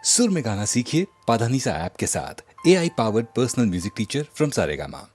सुर में गाना सीखिए पाधानीसा ऐप के साथ। AI powered personal music teacher from Saregama.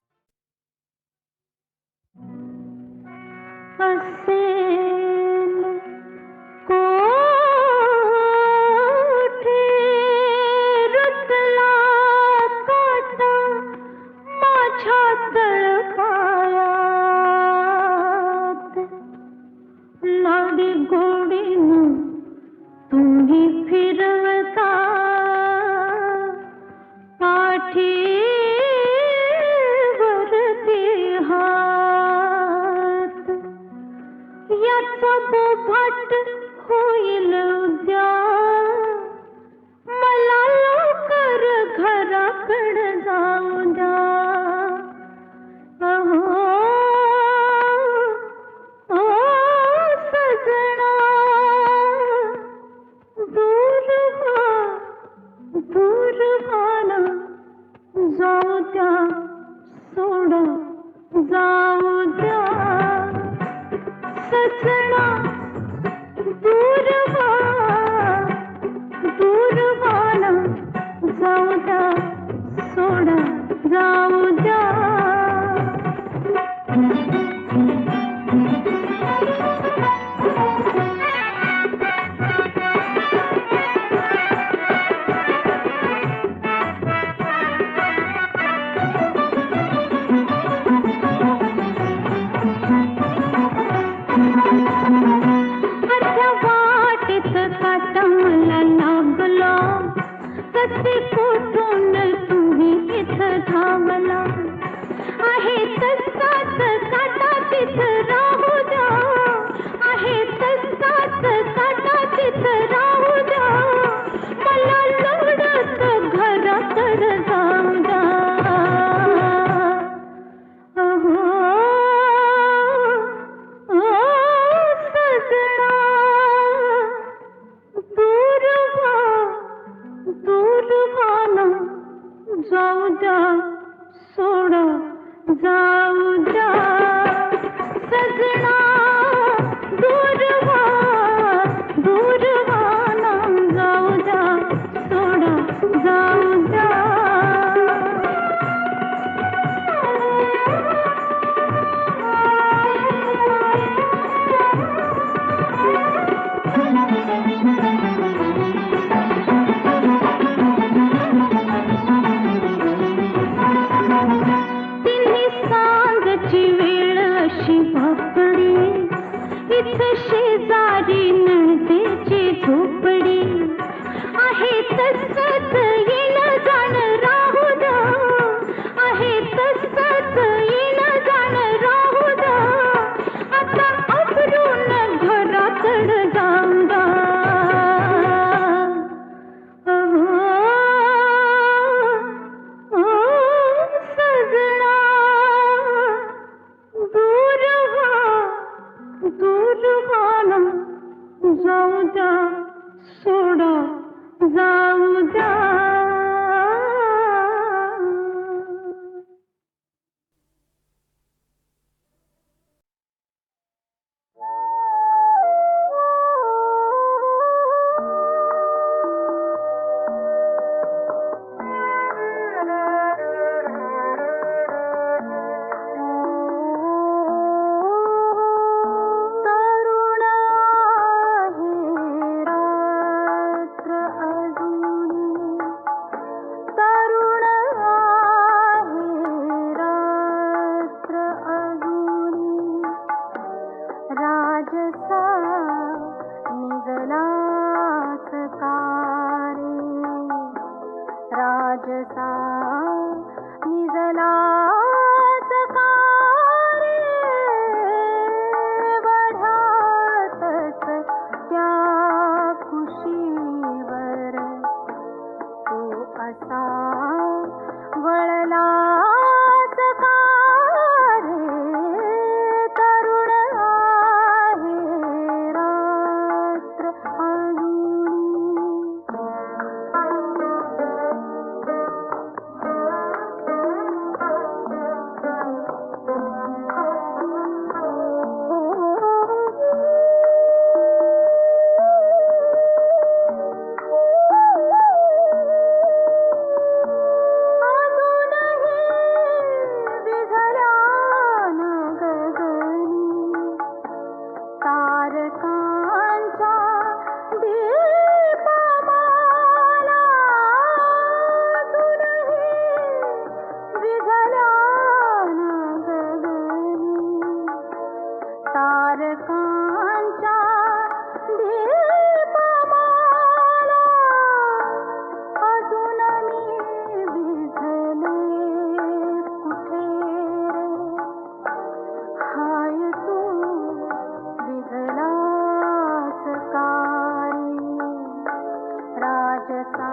राजसा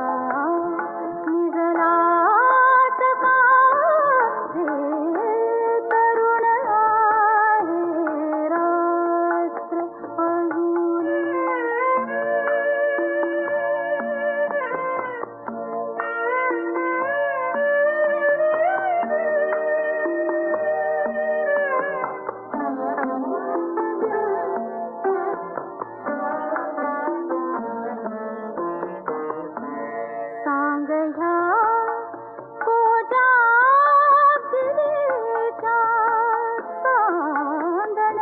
निजला सका हे तरुण आहे रात्र अजून सांग ह्या कोजागिरीच्या चांदण्याला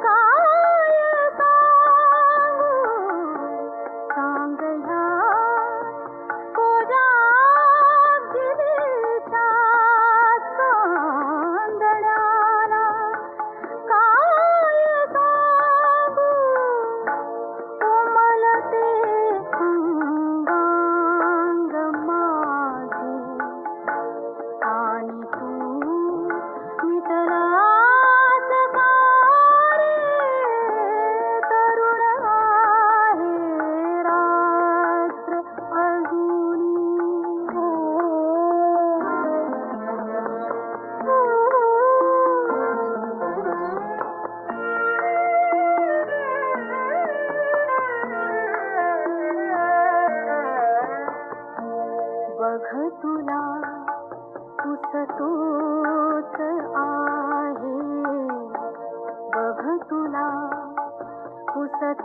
काय सांगू सांग ह्या कोजागिरीच्या चांदण्याला काय सांगू कोमलते अंगांग माझे आणि तू मिटलास का रे तरुण आहे रात्र अजूनी बघ तुला पुसतोच आहे बघ तुला पुसतोच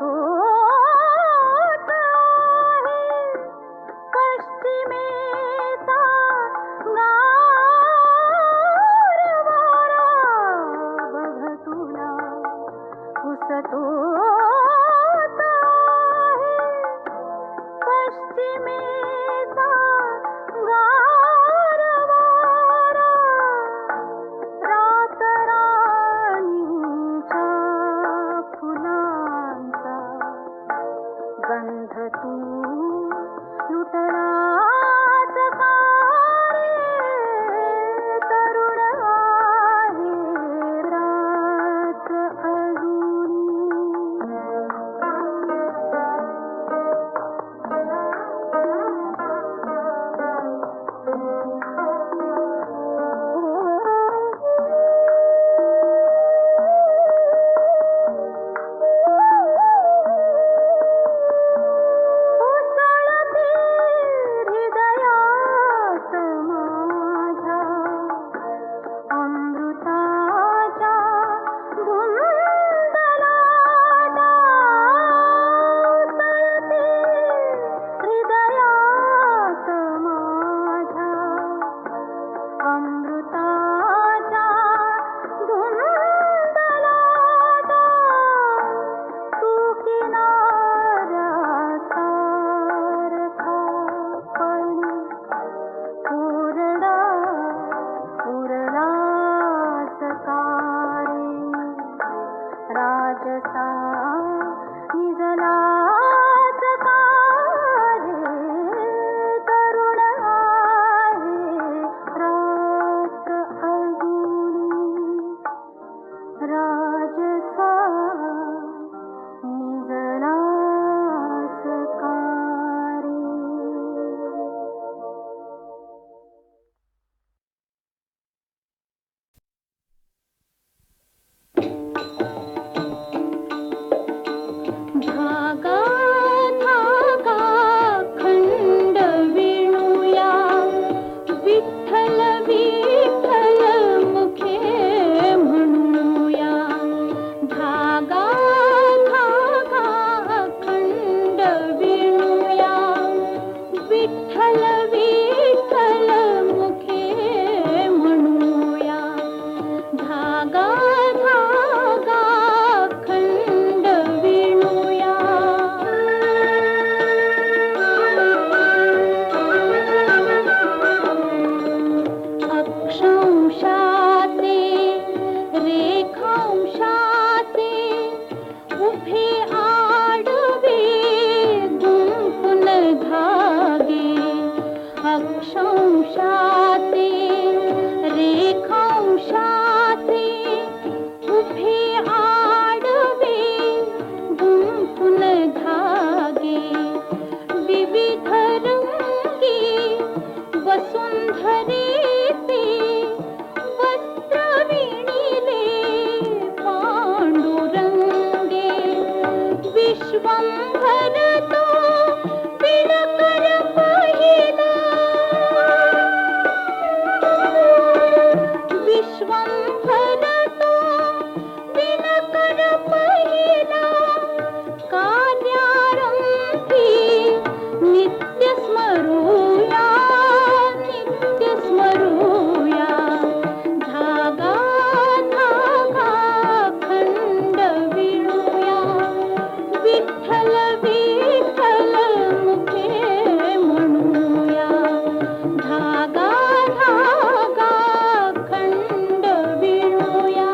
आहे पश्चिमेचा गारवारा बघ तुला पुसतोच आहे पश्चिमेचा गारवारा रात राणीच्या फुलांचा गंध तू लुटलास का रे तरुण आहे रात्र उसळते हृदयात माझ्या अमृताच्या धुंदलाटा उसळते हृदयात माझ्या अमृताच्या धुंदलाटा तू किनाऱ्यासारखा पण कोरडा उरलास का रे राजसा निजलास का रे तरुण आहे रात्र अजूनी राजसा निजलास का रे धागा धागा खंड विणूया विठ्ठल विठ्ठल मुखे म्हणूया धागा धागा खंड विणूया विठ्ठल विठ्ठल मुखे म्हणूया धागा धागा खंड विणूया अक्षांशाचे रेखांशाचे उभे आडवे गुंफून धागे अक्षांशाचे रेखांशाचे उभे आडवे गुंफून धागे विविध रंगी वसुंधरेचे वस्त्र विणिले पांडुरंगे विश्वंभर तो दिनकर पाहिला विश्वंभर तो दिनकर पाहिला कार्यारंभी नित्य स्मरूया धागा धागा खंड विणूया विठ्ठल विठ्ठल मुखे म्हणूया धागा धागा खंड विणूया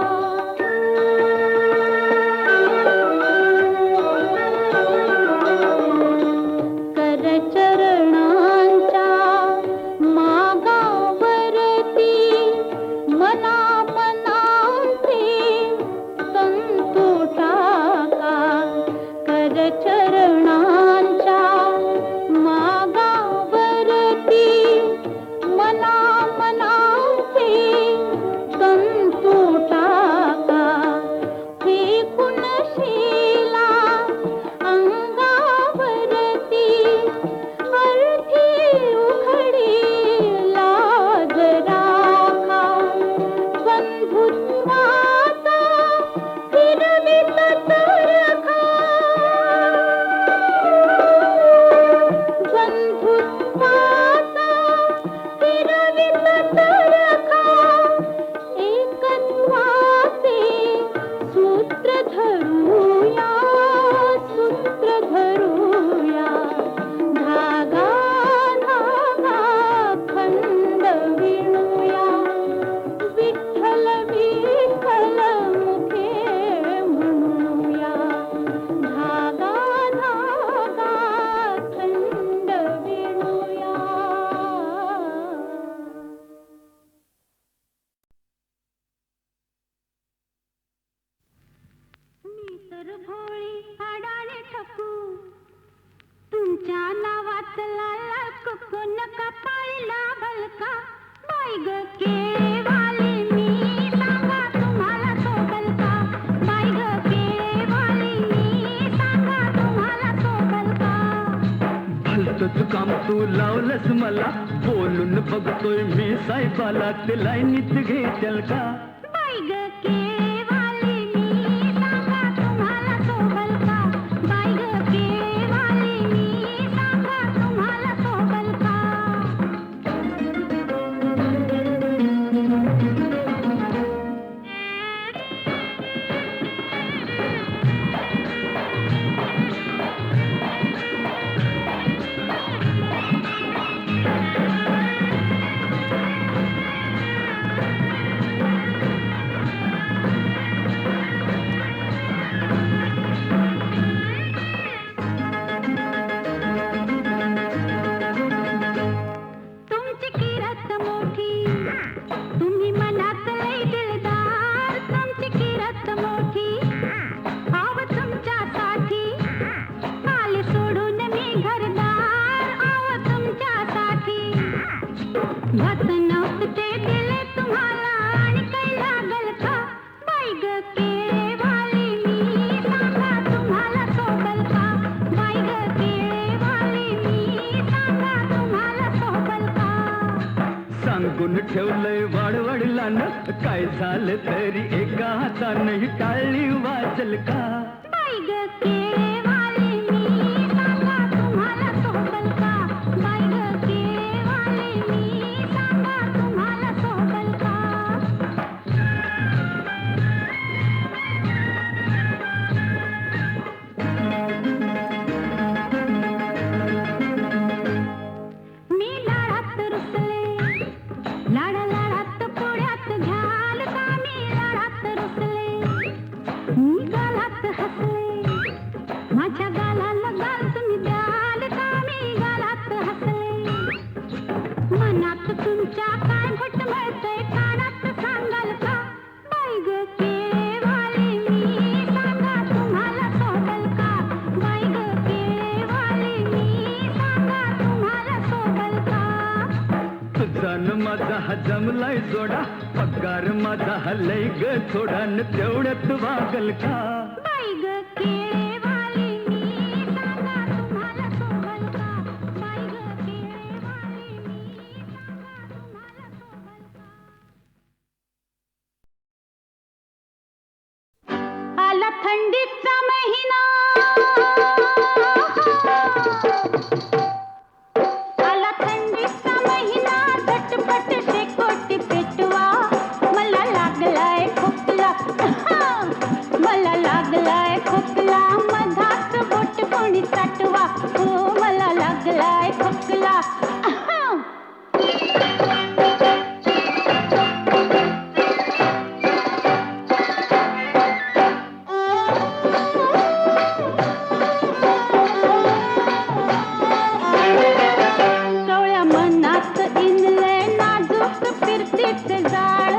करचरणांच्या मागावरती मना मनांचे तंतू टाका करचरणांच्या मागावरती मना मनांचे तंतू टाका फेकून शिला अंगावरती अर्थी उघडी लाज राखा बंधुत्वाचा फिरवित तरखा बंधुत्वाचा फिरवित तरखा एकत्वाचे सूत्र धरूया धागा धागा खंड विणूया विठ्ठल विठ्ठल मुखे म्हणूया धागा धागा खंड विणूया मी तर भोळी आडाने ठकू तुमच्या नावात लाल कुकू नका पाळीला भलका बाई ग केळेवाली मी सांगा तुम्हाला सोबल का बाई ग केळेवाली मी सांगा तुम्हाला सोबल का भलतंच काम तू लावलंस मला बोलून बघतोय मी साहेबाला ते लाईनीत घेतल का बाई ग केळेवाली मी सांगा तुम्हाला सोबल का बाई ग केळेवाली मी सांगा तुम्हाला सोबल का तुमची किरत मोठी तुम्ही मनात लय दिलदार तुमची किरत मोठी आव तुमच्यासाठी आले सोडून मी घरदार आव तुमच्यासाठी भत नव्हते दिले तुम्हाला आणि काही लागल का बाई ग केळेवाली मी सांगा तुम्हाला सोबल का बाई ग केळेवाली मी सांगा तुम्हाला सोबल का सांगून ठेवलंय वाडवडिलानं काय झालं तरी एका हातानं ही टाळली वाजल का बाई ग केळेवाली मी सांगा तुम्हाला सोबल का बाई ग केळेवाली मी सांगा तुम्हाला सोबल का मी लाडात रुसले लाडा लाडात पोळ्यात घ्याल का मी लाडात रुसले मी गालात माझा जमलाय जोडा पगार माझा हल्लय ग थोडा न तेवढ्यात वागल का बाई ग केळेवाली मी सांगा तुम्हाला शोभल का बाई ग केळेवाली मी सांगा तुम्हाला शोभल का आला थंडीचा महिना आला थंडीचा महिना झटपट शेकोटी पेटवा मला लागलाय खोकला मला लागलाय खोकला मधात बोट कोणी साठवा हो मला लागलाय खोकला कवळ्या मनात इनलंय नाजूक फिरतीचे जाळ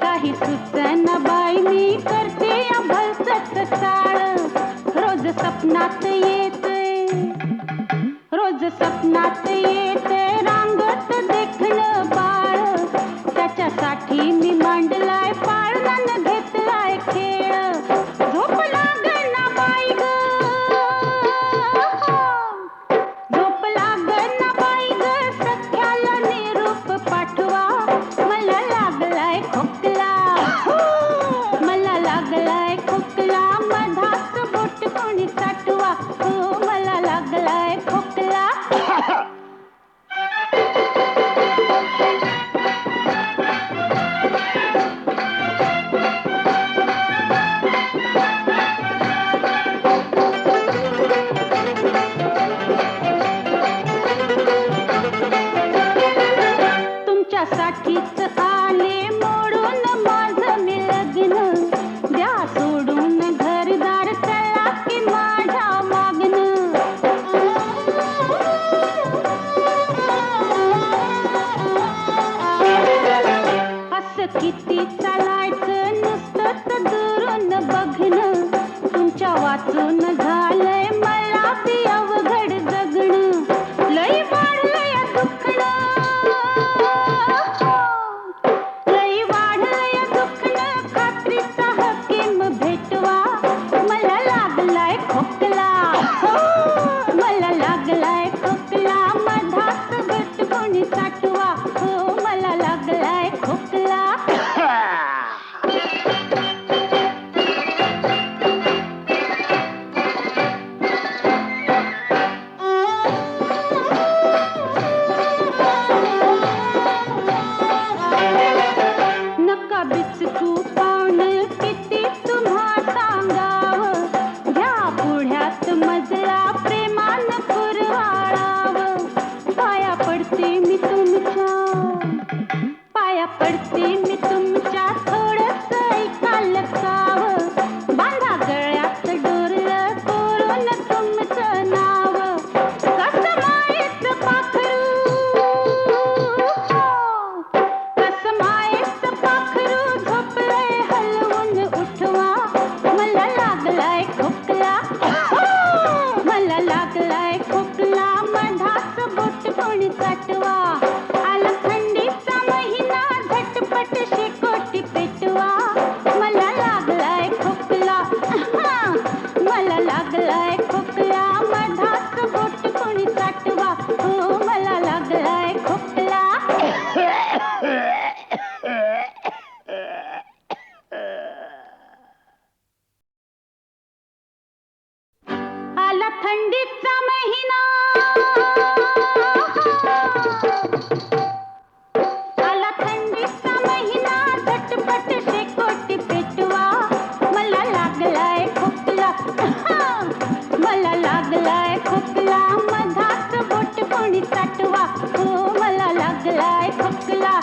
काही सुचना बाई मी करते या भलतच चाळ रोज सपनात येते रांगत देखणं बाळ त्याच्यासाठी मी मांडलाय पाळणं घेतलाय खेळ झोप लागना बाई ग झोप लागना बाई ग सख्याला निरूप पाठवा मला लागलाय खोकला मला लागलाय खोकला मधात बोट कोणी साठवा हो मला लागलाय खोकला तुमच्यासाठीच आले मोडून माझं मी लग्न द्या सोडून घरदार चला की माझ्या मागणं असं किती चालायचं नुसतंच दुरून बघणं तुमच्या वाचून झालंय मला बी अवघड जगणं लई वाढलंय दुखणं लई वाढलंय दुखणं खात्रीचा हकीम भेटवा मला लागलाय खोकला मला लागलाय खोकला मधात गट कोणी साठवा हो मला लागलाय खोकला नका बिचकू पान किती तुम्हा सांगावं घ्या पुढ्यात मजला प्रेमान पुरवाळावं पाया पडते मी तुमच्या थोडंस ऐका लक्षावं बांधा गळ्यात डोरलं कोरून तुमचं नाव कसं मायेचं पाखरू झोपलंय हलवून उठवा मला लागलाय खोकला मला लागलाय खोकला मधात बोट कोणी साठवा आला थंडीचा महिना झटपट शेकोटी पेटवा मला लागलाय खोकला मला लागलाय खोकला मधात बोट कोणी साठवा हो मला लागलाय खोकला आला थंडीचा महिना आला थंडीचा महिना झटपट शेकोटी पेटवा मला लागलाय खोकला मला लागलाय खोकला मधात बोट कोणी साठवा हो मला लागलाय खोकला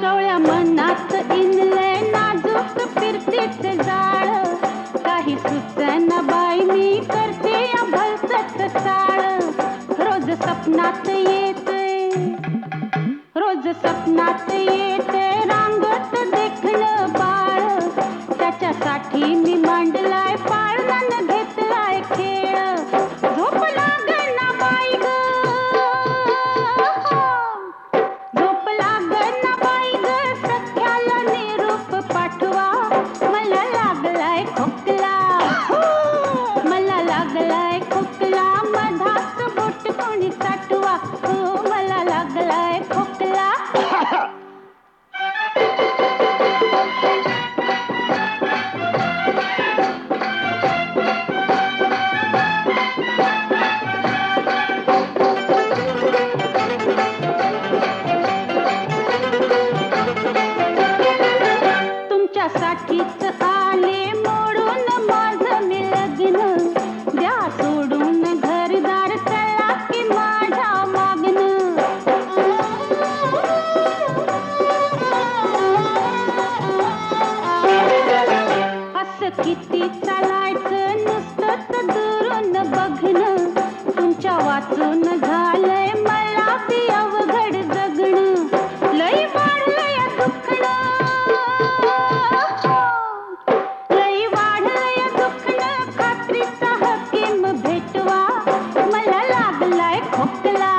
कवळ्या मनात इनलंय नाजूक फिरतीचे जाळ काही सुचना बाई मी करते या भलतच चाळ रोज सपनात येते रोज स्वप्नात येते रांगत देखणं बाळ त्याच्यासाठी मी मांडलाय पाळण्यानं घेतलाय खेळ झोप लागना बाई ग झोप लागना बाई ग सख्याला निरूप पाठवा मला लागलाय खोकला मला लागलाय खोकला मधात बोट कोणी साठवा मला लागलाय खोकला तुमच्यासाठीच आले मोडून माझं मी लग्न द्या सोडून घरदार चला की माझ्या मागणं असं किती चालायचं नुसतं दुरून बघणं तुमच्या वाचून झालंय मला बी अवघड जगणं लई वाढलंय दुखणं लई वाढलंय दुखणं खात्रीचा हकीम भेटवा मला लागलाय खोकला